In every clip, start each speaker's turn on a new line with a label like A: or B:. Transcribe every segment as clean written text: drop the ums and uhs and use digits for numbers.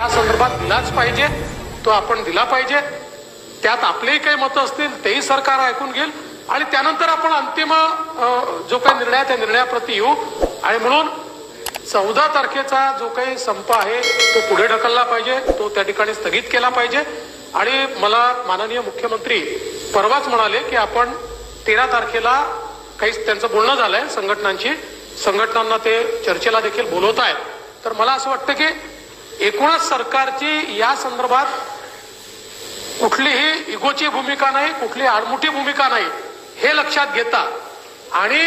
A: या संदर्भात दिलाच पाहिजे, तो आपण दिला पाहिजे. त्यात आपलेही काही मतं असतील तेही सरकार ऐकून घेईल आणि त्यानंतर आपण अंतिम जो काही निर्णय त्या निर्णयाप्रती येऊ. आणि म्हणून 14 तारखेचा जो काही संप आहे तो पुढे ढकलला पाहिजे, तो त्या ठिकाणी स्थगित केला पाहिजे. आणि मला माननीय मुख्यमंत्री परवाच म्हणाले की आपण 13 तारखेला काही त्यांचं बोलणं झालंय संघटनांना ते चर्चेला देखील बोलवत आहेत. तर मला असं वाटतं की एकूणच सरकारची या संदर्भात कुठलीही इगोची भूमिका नाही, कुठली आडमुठी भूमिका नाही, हे लक्षात घेता आणि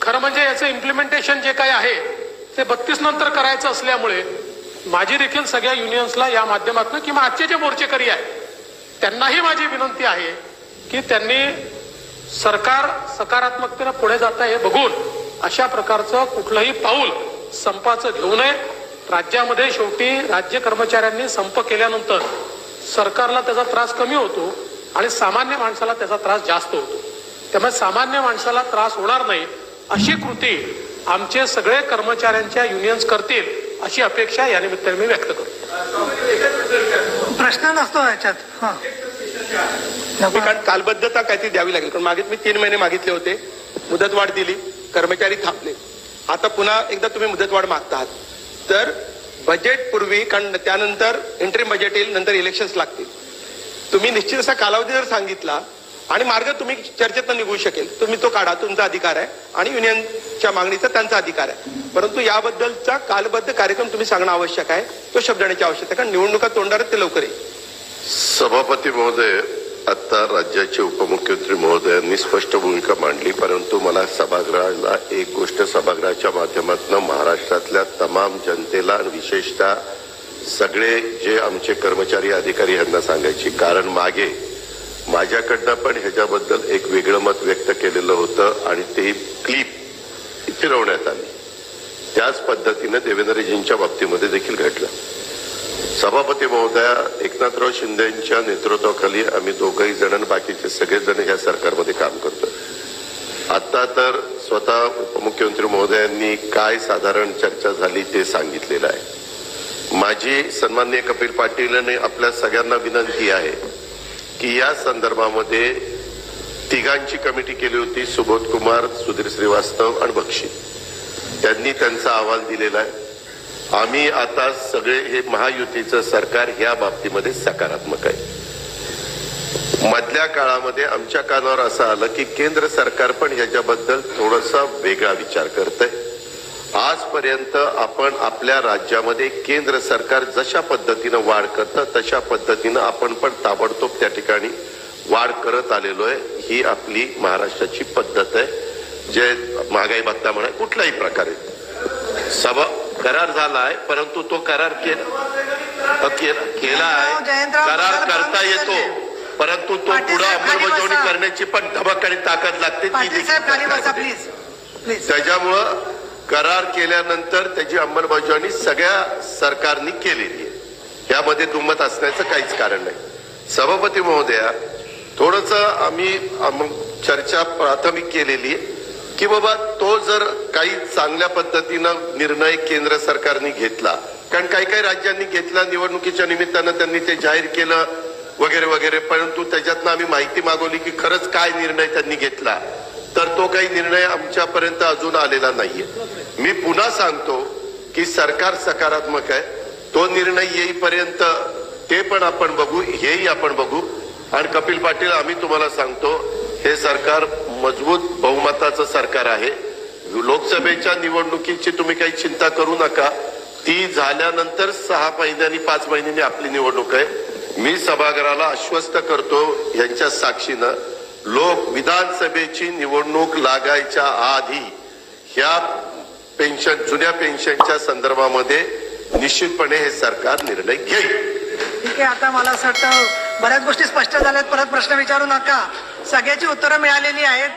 A: खरं म्हणजे याचं इम्प्लिमेंटेशन जे काही आहे ते 32 नंतर करायचं असल्यामुळे माझी देखील सगळ्या युनियन्सला या माध्यमातून किंवा आजचे जे मोर्चेकरी आहेत त्यांनाही माझी विनंती आहे की त्यांनी सरकार सकारात्मकतेने पुढे जात आहे हे बघून अशा प्रकारचं कुठलंही पाऊल संपाचं घेऊ नये. राज्यामध्ये शेवटी राज्य कर्मचाऱ्यांनी संप केल्यानंतर सरकारला त्याचा त्रास कमी होतो आणि सामान्य माणसाला त्याचा त्रास जास्त होतो. त्यामुळे सामान्य माणसाला त्रास होणार नाही अशी कृती आमचे सगळे कर्मचाऱ्यांच्या युनियन्स करतील अशी अपेक्षा या निमित्ताने मी व्यक्त करतो.
B: प्रश्न नसतो याच्यात.
C: कारण कालबद्धता काहीतरी द्यावी लागेल. कारण मागे मी 3 महिने मागितले होते, मुदतवाढ दिली, कर्मचारी थांबले. आता पुन्हा एकदा तुम्ही मुदतवाढ मागता आहात तर बजेट पूर्वी, कारण त्यानंतर इंटरिम बजेट येईल, नंतर इलेक्शन्स लागतील, तुम्ही निश्चित असा कालावधी जर सांगितला आणि मार्ग तुम्ही चर्चेतनं निघू शकेल, तुम्ही तो काढा, तुमचा अधिकार आहे आणि युनियनच्या मागणीचा त्यांचा अधिकार आहे. परंतु याबद्दलचा कालबद्ध कार्यक्रम तुम्ही सांगणं आवश्यक आहे, तो शब्द देण्याची आवश्यकता आहे, कारण निवडणुका तोंडावर ते लवकर येईल.
D: सभापती महोदय, आता राज्याचे उपमुख्यमंत्री महोदयांनी स्पष्ट भूमिका मांडली, परंतु मला सभागृहाला एक गोष्ट सभागृहाच्या माध्यमातून महाराष्ट्रातल्या तमाम जनतेला आणि विशेषतः सगळे जे आमचे कर्मचारी अधिकारी यांना सांगायची, कारण मागे माझ्याकडनं पण ह्याच्याबद्दल एक वेगळं मत व्यक्त केलेलं होतं आणि ते क्लिप फिरवण्यात आली. त्याच पद्धतीनं देवेंद्रजींच्या बाबतीमध्ये देखील घडलं. सभापती महोदया, एकनाथराव शिंदेच्या नेतृत्वाखाली आम्ही दोघंही जण बाकीचे सगळेजण ह्या सरकारमध्ये काम करतो. आता तर स्वतः उपमुख्यमंत्री महोदयांनी काय साधारण चर्चा झाली ते सांगितलेलं आहे. माझी सन्माननीय कपिल पाटील आपल्या सगळ्यांना विनंती आहे की या संदर्भामध्ये 3 कमिटी केली होती, सुबोध कुमार, सुधीर श्रीवास्तव आणि बक्षी. त्यांनी त्यांचा अहवाल दिलेला आहे. आम्ही आता सगळे हे महायुतीचं सरकार ह्या बाबतीमध्ये सकारात्मक आहे. मधल्या काळामध्ये आमच्या कानावर असं आलं की केंद्र सरकार पण ह्याच्याबद्दल थोडासा वेगळा विचार करतंय. आजपर्यंत आपण आपल्या राज्यामध्ये केंद्र सरकार जशा पद्धतीनं वाढ करतं तशा पद्धतीनं आपण पण ताबडतोब त्या ठिकाणी वाढ करत आलेलो आहे. ही आपली महाराष्ट्राची पद्धत आहे. जे महागाई भत्ता म्हणा कुठल्याही प्रकारे करार झाला आहे, परंतु तो करार केला आहे, करार करता येतो, परंतु तो पुढे अंमलबजावणी करण्याची पण धमक आणि ताकद लागते. त्याच्यामुळं करार केल्यानंतर त्याची अंमलबजावणी सगळ्या सरकारनी केलेली आहे. यामध्ये दुमत असण्याचं काहीच कारण नाही. सभापती महोदया, थोडस आम्ही चर्चा प्राथमिक केलेली आहे की बाबा तो जर काही चांगल्या पद्धतीनं निर्णय केंद्र सरकारने घेतला, कारण काही राज्यांनी घेतला, निवडणुकीच्या निमित्तानं त्यांनी ते जाहीर केलं वगैरे वगैरे, परंतु त्याच्यातनं आम्ही माहिती मागवली की खरंच काय निर्णय त्यांनी घेतला, तर तो काही निर्णय आमच्यापर्यंत अजून आलेला नाहीये. मी पुन्हा सांगतो की सरकार सकारात्मक आहे. तो निर्णय येईपर्यंत ते पण आपण बघू, हेही आपण बघू. आणि कपिल पाटील, आम्ही तुम्हाला सांगतो, हे सरकार मजबूत बहुमताचं सरकार आहे. लोकसभेच्या निवडणुकीची तुम्ही काही चिंता करू नका. ती झाल्यानंतर 6 महिन्यांनी 5 महिन्यांनी आपली निवडणूक आहे. मी सभागृहाला आश्वस्त करतो यांच्या साक्षीनं, लोक विधानसभेची निवडणूक लागायच्या आधी ह्या पेन्शन, जुन्या पेन्शनच्या संदर्भामध्ये निश्चितपणे हे सरकार निर्णय घेईल.
B: ठीक आहे. आता मला असं वाटतं बऱ्याच गोष्टी स्पष्ट झाल्यात. परत प्रश्न विचारू नका. सगळ्याची उत्तरं मिळालेली आहेत.